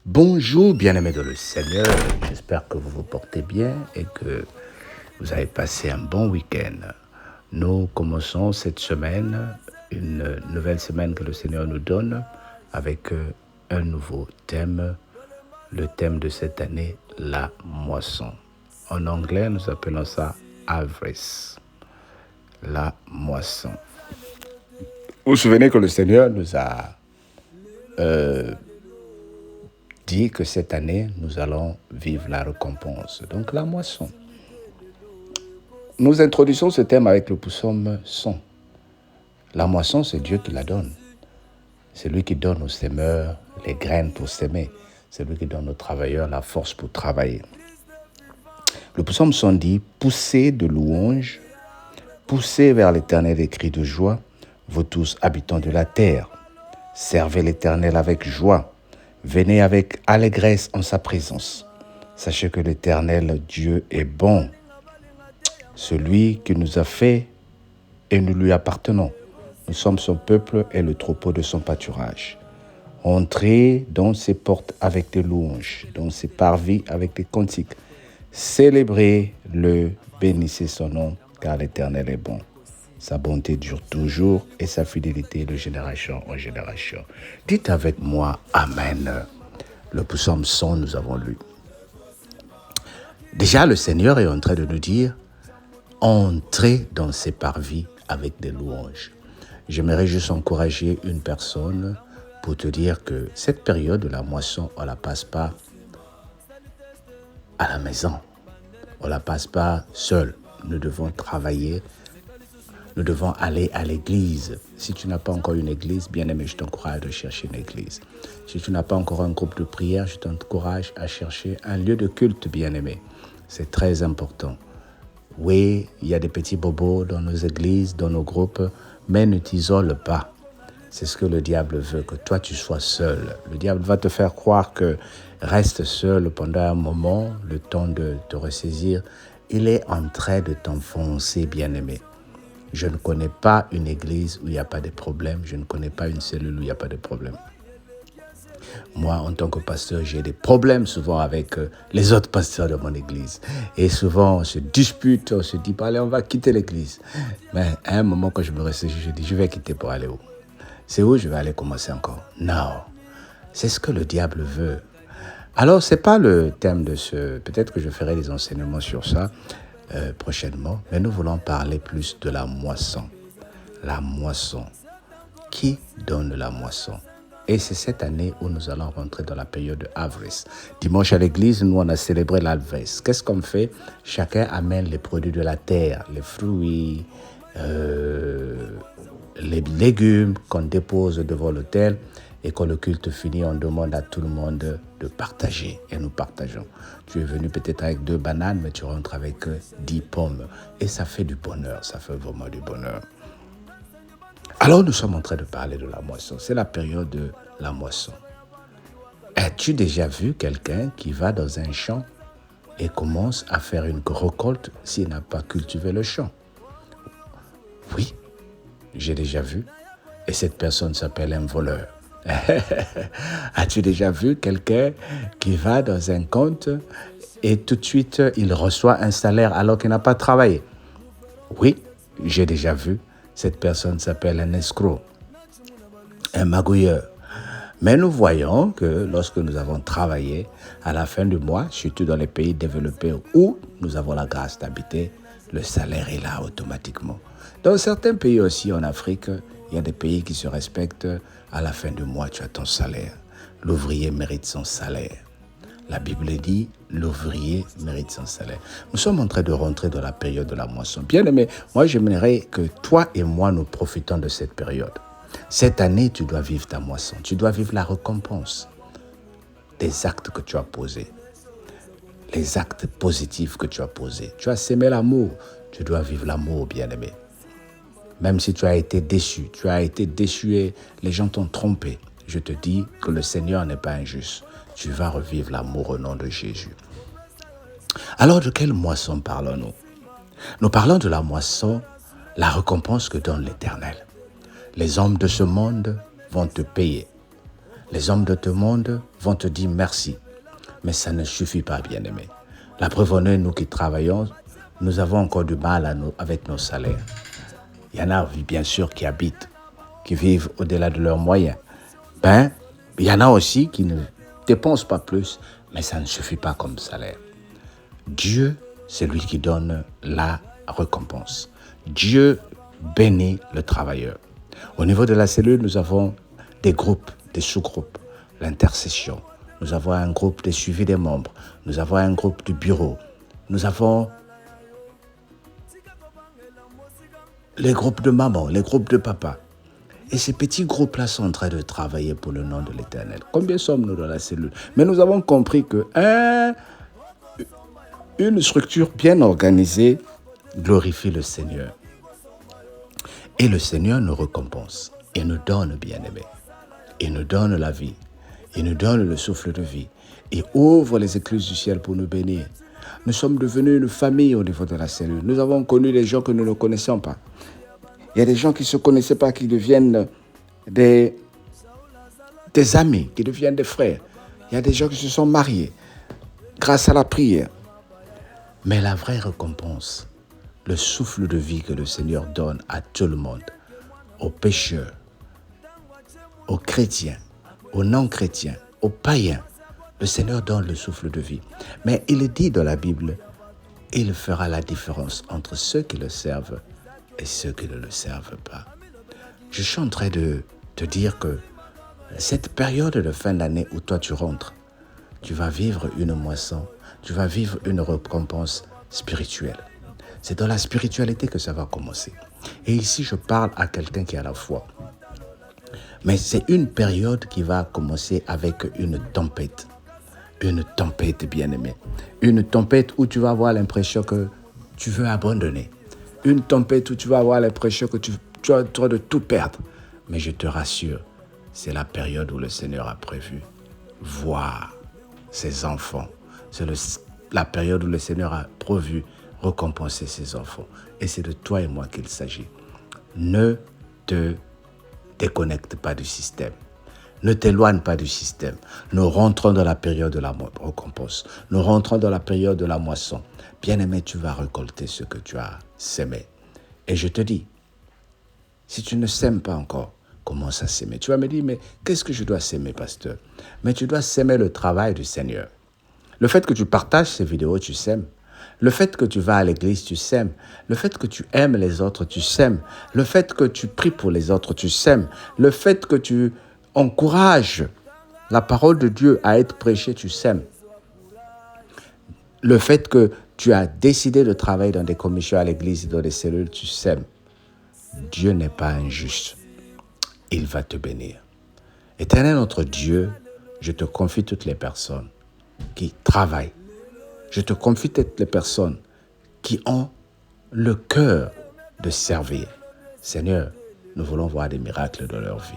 Bonjour bien-aimés dans le Seigneur, j'espère que vous vous portez bien et que vous avez passé un bon week-end. Nous commençons cette semaine, une nouvelle semaine que le Seigneur nous donne avec un nouveau thème, le thème de cette année, la moisson. En anglais, nous appelons ça harvest, la moisson. Vous vous souvenez que le Seigneur nous a dit que cette année, nous allons vivre la récompense, donc la moisson. Nous introduisons ce thème avec le psaume 100. La moisson, c'est Dieu qui la donne. C'est lui qui donne aux semeurs les graines pour s'aimer. C'est lui qui donne aux travailleurs la force pour travailler. Le psaume 100 dit « Poussez de louanges, poussez vers l'Éternel des cris de joie, vous tous habitants de la terre. Servez l'Éternel avec joie, venez avec allégresse en sa présence. Sachez que l'Éternel Dieu est bon, celui qui nous a fait et nous lui appartenons. Nous sommes son peuple et le troupeau de son pâturage. Entrez dans ses portes avec des louanges, dans ses parvis avec des cantiques. Célébrez-le, bénissez son nom, car l'Éternel est bon. Sa bonté dure toujours et sa fidélité de génération en génération. Dites avec moi Amen. Le psaume 100, nous avons lu. Déjà, le Seigneur est en train de nous dire « Entrez dans ses parvis avec des louanges ». J'aimerais juste encourager une personne pour te dire que cette période de la moisson, on ne la passe pas à la maison. On ne la passe pas seul. Nous devons travailler. Nous devons aller à l'église. Si tu n'as pas encore une église, bien-aimé, je t'encourage de chercher une église. Si tu n'as pas encore un groupe de prière, je t'encourage à chercher un lieu de culte, bien-aimé. C'est très important. Oui, il y a des petits bobos dans nos églises, dans nos groupes, mais ne t'isole pas. C'est ce que le diable veut, que toi tu sois seul. Le diable va te faire croire que reste seul pendant un moment, le temps de te ressaisir. Il est en train de t'enfoncer, bien-aimé. Je ne connais pas une église où il n'y a pas de problème. Je ne connais pas une cellule où il n'y a pas de problème. Moi, en tant que pasteur, j'ai des problèmes souvent avec les autres pasteurs de mon église. Et souvent, on se dispute, on se dit, allez, on va quitter l'église. Mais à un moment, quand je me ressaisis, je dis, je vais quitter pour aller où? C'est où je vais aller commencer encore? Non, c'est ce que le diable veut. Alors, ce n'est pas le thème de ce... Peut-être que je ferai des enseignements sur ça prochainement, mais nous voulons parler plus de la moisson. La moisson. Qui donne la moisson? Et c'est cette année où nous allons rentrer dans la période de harvest. Dimanche à l'église, nous, on a célébré l'harvest. Qu'est-ce qu'on fait? Chacun amène les produits de la terre, les fruits, les légumes qu'on dépose devant l'autel. Et quand le culte finit, on demande à tout le monde de partager. Et nous partageons. Tu es venu peut-être avec 2 bananes, mais tu rentres avec 10 pommes. Et ça fait du bonheur, ça fait vraiment du bonheur. Alors nous sommes en train de parler de la moisson. C'est la période de la moisson. As-tu déjà vu quelqu'un qui va dans un champ et commence à faire une récolte s'il n'a pas cultivé le champ? Oui, j'ai déjà vu. Et cette personne s'appelle un voleur. As-tu déjà vu quelqu'un qui va dans un compte et tout de suite il reçoit un salaire alors qu'il n'a pas travaillé? Oui, j'ai déjà vu. Cette personne s'appelle un escroc, un magouilleur. Mais nous voyons que lorsque nous avons travaillé, à la fin du mois, surtout dans les pays développés où nous avons la grâce d'habiter, le salaire est là automatiquement. Dans certains pays aussi en Afrique, il y a des pays qui se respectent. À la fin du mois, tu as ton salaire. L'ouvrier mérite son salaire. La Bible dit, l'ouvrier mérite son salaire. Nous sommes en train de rentrer dans la période de la moisson. Bien aimé, moi j'aimerais que toi et moi nous profitons de cette période. Cette année, tu dois vivre ta moisson. Tu dois vivre la récompense des actes que tu as posés. Les actes positifs que tu as posés. Tu as sémé l'amour. Tu dois vivre l'amour, bien aimé. Même si tu as été déçu, et les gens t'ont trompé. Je te dis que le Seigneur n'est pas injuste. Tu vas revivre l'amour au nom de Jésus. Alors, de quelle moisson parlons-nous? Nous parlons de la moisson, la récompense que donne l'Éternel. Les hommes de ce monde vont te payer. Les hommes de ce monde vont te dire merci. Mais ça ne suffit pas, bien-aimé. La preuve en est, nous qui travaillons, nous avons encore du mal avec nos salaires. Il y en a, bien sûr, qui habitent, qui vivent au-delà de leurs moyens. Il y en a aussi qui ne dépensent pas plus, mais ça ne suffit pas comme salaire. Dieu, c'est lui qui donne la récompense. Dieu bénit le travailleur. Au niveau de la cellule, nous avons des groupes, des sous-groupes, l'intercession. Nous avons un groupe de suivi des membres. Nous avons un groupe du bureau. Nous avons les groupes de maman, les groupes de papa. Et ces petits groupes-là sont en train de travailler pour le nom de l'Éternel. Combien sommes-nous dans la cellule? Mais nous avons compris que une structure bien organisée glorifie le Seigneur. Et le Seigneur nous récompense. Il nous donne, bien-aimés. Il nous donne la vie. Il nous donne le souffle de vie. Il ouvre les écluses du ciel pour nous bénir. Nous sommes devenus une famille au niveau de la cellule. Nous avons connu des gens que nous ne connaissions pas. Il y a des gens qui ne se connaissaient pas, qui deviennent des amis, qui deviennent des frères. Il y a des gens qui se sont mariés grâce à la prière. Mais la vraie récompense, le souffle de vie que le Seigneur donne à tout le monde, aux pécheurs, aux chrétiens, aux non-chrétiens, aux païens, le Seigneur donne le souffle de vie. Mais il est dit dans la Bible, il fera la différence entre ceux qui le servent et ceux qui ne le servent pas. Je suis en train de te dire que cette période de fin d'année où toi tu rentres, tu vas vivre une moisson, tu vas vivre une récompense spirituelle. C'est dans la spiritualité que ça va commencer. Et ici, je parle à quelqu'un qui a la foi. Mais c'est une période qui va commencer avec une tempête. Une tempête, bien-aimée. Une tempête où tu vas avoir l'impression que tu veux abandonner. Une tempête où tu vas avoir l'impression que tu as le droit de tout perdre. Mais je te rassure, c'est la période où le Seigneur a prévu voir ses enfants. C'est la période où le Seigneur a prévu récompenser ses enfants. Et c'est de toi et moi qu'il s'agit. Ne te déconnecte pas du système. Ne t'éloigne pas du système. Nous rentrons dans la période de la récompense. Nous rentrons dans la période de la moisson. Bien-aimé, tu vas récolter ce que tu as sémé. Et je te dis, si tu ne sèmes pas encore, commence à s'aimer. Tu vas me dire, mais qu'est-ce que je dois s'aimer, pasteur? Mais tu dois s'aimer le travail du Seigneur. Le fait que tu partages ces vidéos, tu sèmes. Le fait que tu vas à l'église, tu sèmes. Le fait que tu aimes les autres, tu sèmes. Le fait que tu pries pour les autres, tu sèmes. Le fait que tu encourages la parole de Dieu à être prêchée, tu sèmes. Le fait que tu as décidé de travailler dans des commissions à l'église et dans des cellules, tu sèmes. Dieu n'est pas injuste. Il va te bénir. Éternel notre Dieu, je te confie toutes les personnes qui travaillent. Je te confie toutes les personnes qui ont le cœur de servir. Seigneur, nous voulons voir des miracles dans leur vie.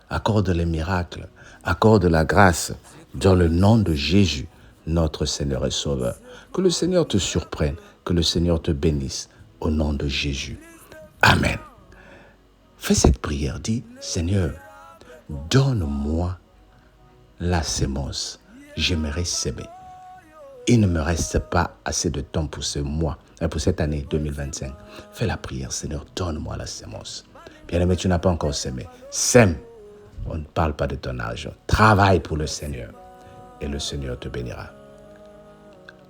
Accorde les miracles, accorde la grâce dans le nom de Jésus, notre Seigneur et Sauveur. Que le Seigneur te surprenne, que le Seigneur te bénisse au nom de Jésus. Amen. Fais cette prière, dis, Seigneur, donne-moi la sémence. J'aimerais s'aimer. Il ne me reste pas assez de temps pour ce mois, pour cette année 2025. Fais la prière, Seigneur, donne-moi la sémence. Bien-aimé, tu n'as pas encore sémé. Sème. On ne parle pas de ton argent. Travaille pour le Seigneur et le Seigneur te bénira.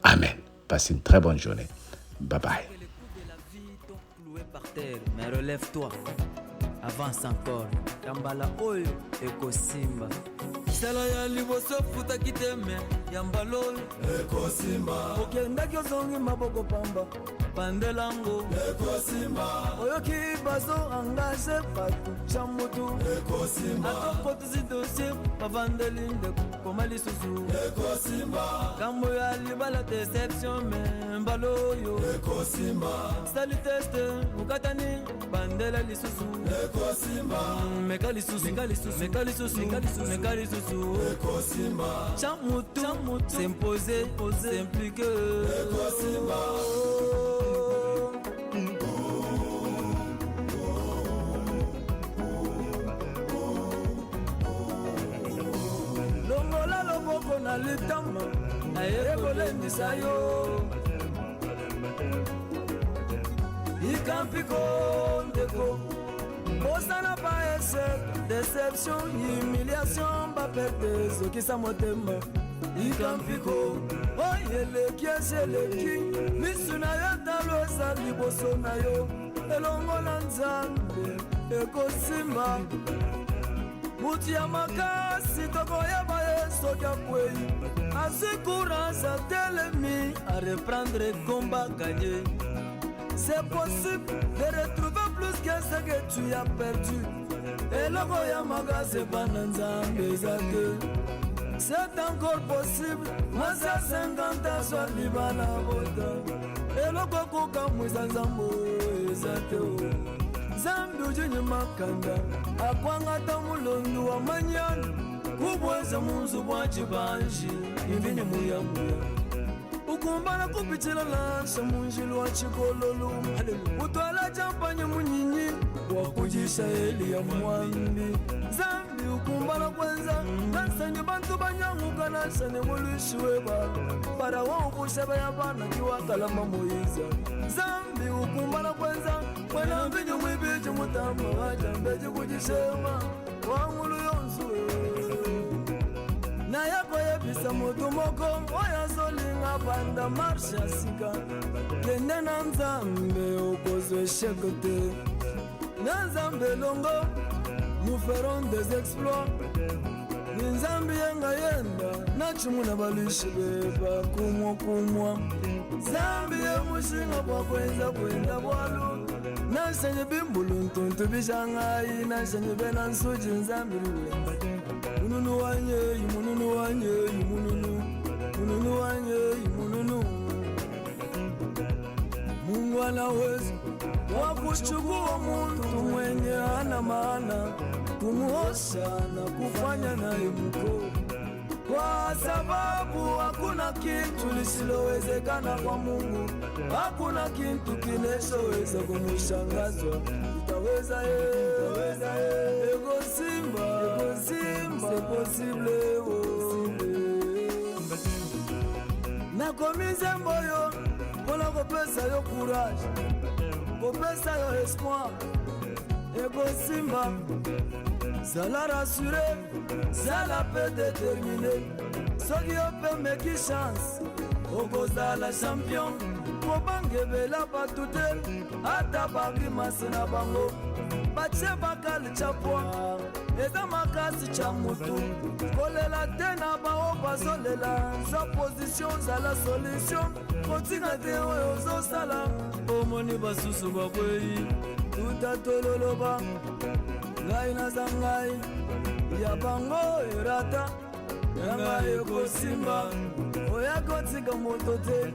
Amen. Passe une très bonne journée. Bye bye. Mais relève-toi. Avance encore. Yambala oyo ekosimba. Sala ya liboso futa kiteme. Yambala oyo ekosimba. Okendaki ozongi maboko pamba. Pandelango ekosimba. Oyoki bazo engage batu chamutu ekosimba. Atoko tuzidosie pavandelinde koma lisusu ekosimba. Kambo ya libala deception me mbalo oyo ekosimba. Sali teste ukatani bandela lisusu ekosimba. Meka lisusu meka lisusu ekosimba. Chamutu s'imposer s'impliquer ekosimba. na litama naye kolendisa yo ikampiko ndeko osana pa échec déception humiliation baperte ezokisa motema ikampiko oyeleki ezeleki misu na yo talo eza liboso na yo elongola nzambe ekosimba mutu ya makasi tokoyeba ye soki akwei azwi courage atelemi a reprendre combat gagné. C'est possible de retrouver plus que ce que tu as perdu. Et le Goyamaga c'est pas Nzambe Zake. C'est encore possible. Masa 50 ans soit Libana Bota. Et le Gokoka Mouizanzambo Zate. Zambi ujini makanda. Akwanga tamulondu wa manyana. Kubweza munzu bwachibanji. Invini muya muya. Ukumbana kupitila lansa munjilu wa chikololu. Utwala champanye munyinyi wakujisha eli ya mwambi. Zambi ukumbana kwenza nansanye bantu banyanguka nansanye mulushi weba para wakusheba ya bana kiwa kalama Moiza. Zambi ukumbana kwenza mwena mbinyo mwibiji mutamba wajambeji kujishema wangulu yonsu na yako yebisa mutu moko oya zolinga banda marshe ya sika kende na Nzambe okozwe esheke te na Nzambe longo nous ferons des exploits ni Nzambe yenga yenda na chimu na balushi beba kumwa Nzambe ye mushinga bwa kwenza kwenda bwalu na shenye bimbulu ntuntu bishangai na shenye bena nsuji Nzambe ruwemba mununu wanye mununu wanye mununu wanye mununu Mungu anaweza wakuchukua muntu mwenye hana maana kumuosha na kufanya naye mko, kwa sababu hakuna kitu lisilowezekana kwa Mungu. Hakuna kitu kinachoweza kumushangaza. Utaweza ego simba c'est possible na komize mboyo pona kopesa yo courage, kopesa yo espoir. Ego simba zala rassuré, zala pe déterminé. Soki yo pe meki chance okozala champion. Kobangebela batu te ata bakimasi na bango batie bakali chapwa eza makasi cha mutu kolela te na bao bazolela sa position zala solution kotinga te oyo ozosala omoni basusu bakwei tutatololoba ngai naza ngai ya bango erata yanga ekosimba oya kotika moto te